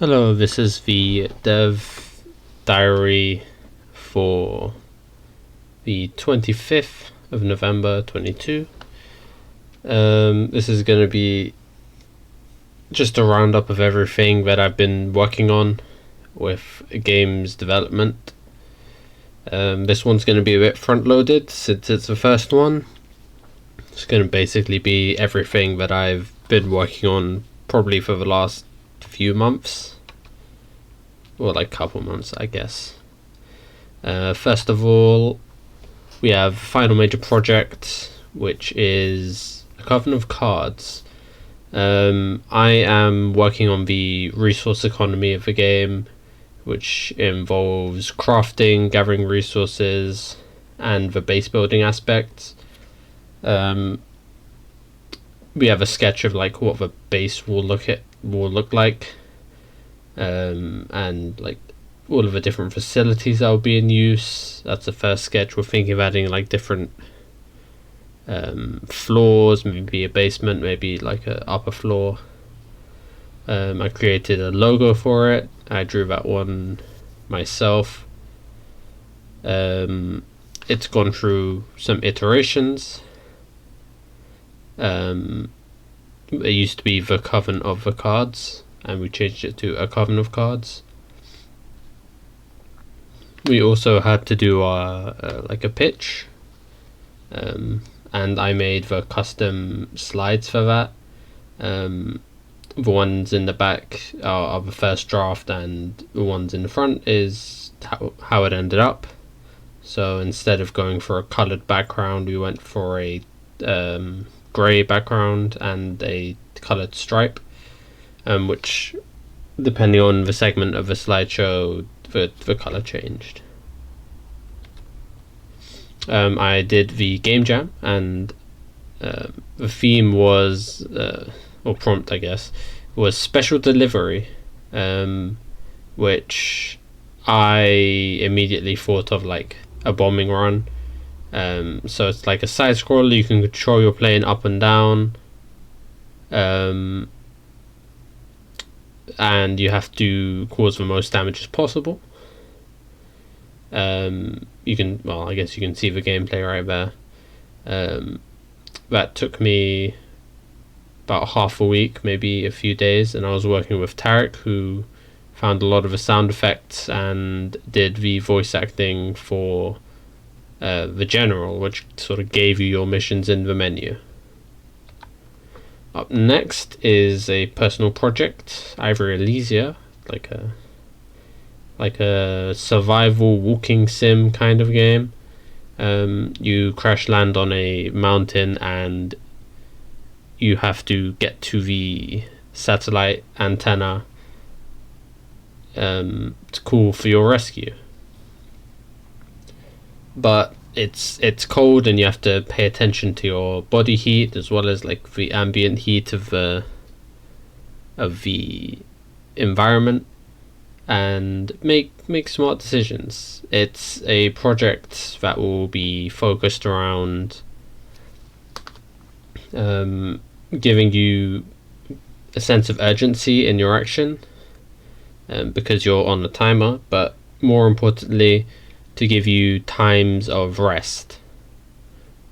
Hello, this is the dev diary for the 25th of November 22. This is going to be just a roundup of everything that I've been working on with games development. This one's going to be a bit front loaded since it's the first one. It's going to basically be everything that I've been working on probably for the last few months, or like couple months, I guess. First of all, we have final major project, which is a Coven of Cards. I am working on the resource economy of the game, which involves crafting, gathering resources, and the base building aspects. We have a sketch of like what the base will look like, and like all of the different facilities that will be in use. That's the first sketch. We're thinking of adding like different floors, maybe a basement, maybe like a upper floor. I created a logo for it. I drew that one myself. It's gone through some iterations. It used to be the Coven of the Cards, and we changed it to a Coven of Cards. We also had to do like a pitch, and I made the custom slides for that. The ones in the back are the first draft, and the ones in the front is how it ended up. So instead of going for a coloured background, we went for a grey background and a coloured stripe, which, depending on the segment of the slideshow, the colour changed. I did the game jam, and the theme was, or prompt I guess, was special delivery, which I immediately thought of like a bombing run. So it's like a side scroller. You can control your plane up and down, and you have to cause the most damage as possible. You can, well, I guess you can see the gameplay right there. That took me about half a week, maybe a few days, and I was working with Tarek, who found a lot of the sound effects and did the voice acting for the general, which sort of gave you your missions in the menu. Up next is a personal project, Ivory Elysia, like a survival walking sim kind of game. You crash land on a mountain, and you have to get to the satellite antenna to call for your rescue. But it's cold, and you have to pay attention to your body heat as well as like the ambient heat of the environment, and make smart decisions. It's a project that will be focused around giving you a sense of urgency in your action, because you're on a timer, but more importantly, to give you times of rest.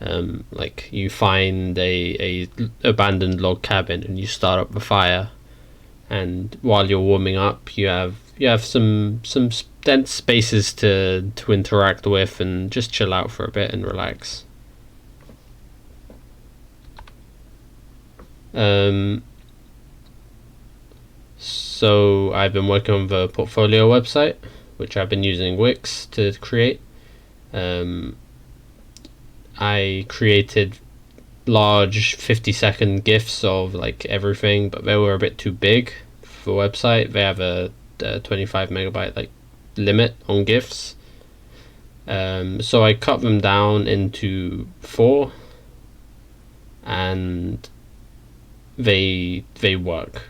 Like you find a abandoned log cabin and you start up the fire, and while you're warming up, you have some dense spaces to interact with and just chill out for a bit and relax. So I've been working on the portfolio website, which I've been using Wix to create. I created large 50-second GIFs of like everything, but they were a bit too big for the website. They have a 25 megabyte like limit on GIFs. So I cut them down into 4, and they work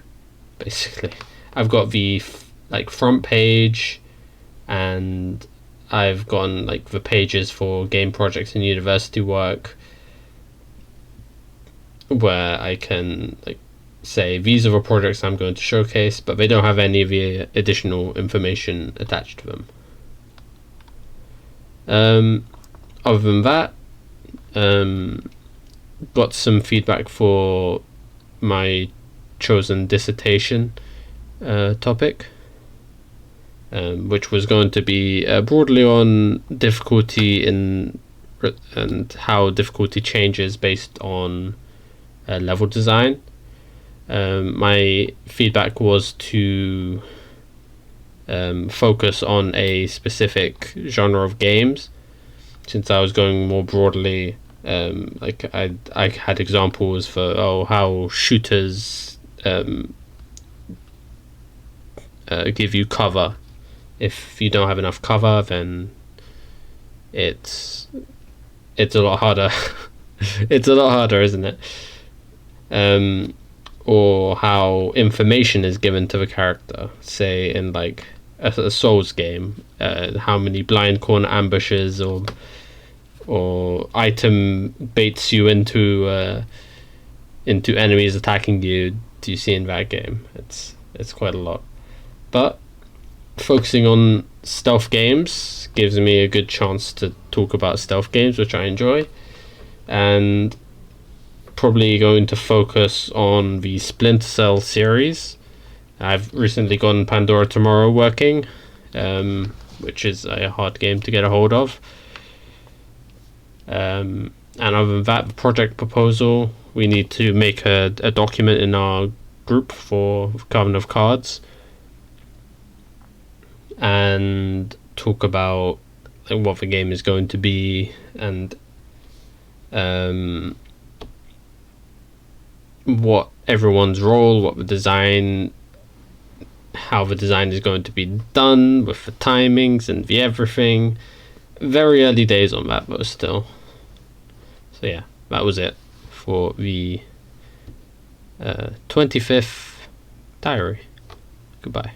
basically. I've got the like front page, and I've gotten like the pages for game projects and university work, where I can like say these are the projects I'm going to showcase, but they don't have any of the additional information attached to them. Other than that, got some feedback for my chosen dissertation topic, which was going to be broadly on difficulty and how difficulty changes based on level design. My feedback was to focus on a specific genre of games, since I was going more broadly. Like I had examples for how shooters give you cover. If you don't have enough cover, then it's a lot harder. It's a lot harder, isn't it? Or how information is given to the character, say in like a Souls game, how many blind corner ambushes or item baits you into enemies attacking you do you see in that game. It's quite a lot, but focusing on stealth games gives me a good chance to talk about stealth games, which I enjoy, and probably going to focus on the Splinter Cell series. I've recently gotten Pandora Tomorrow working, which is a hard game to get a hold of. And other than that, the project proposal, we need to make a document in our group for Coven of Cards and talk about what the game is going to be, and what everyone's role, what the design, how the design is going to be done with the timings and the everything. Very early days on that though still. So yeah, that was it for the 25th diary. Goodbye.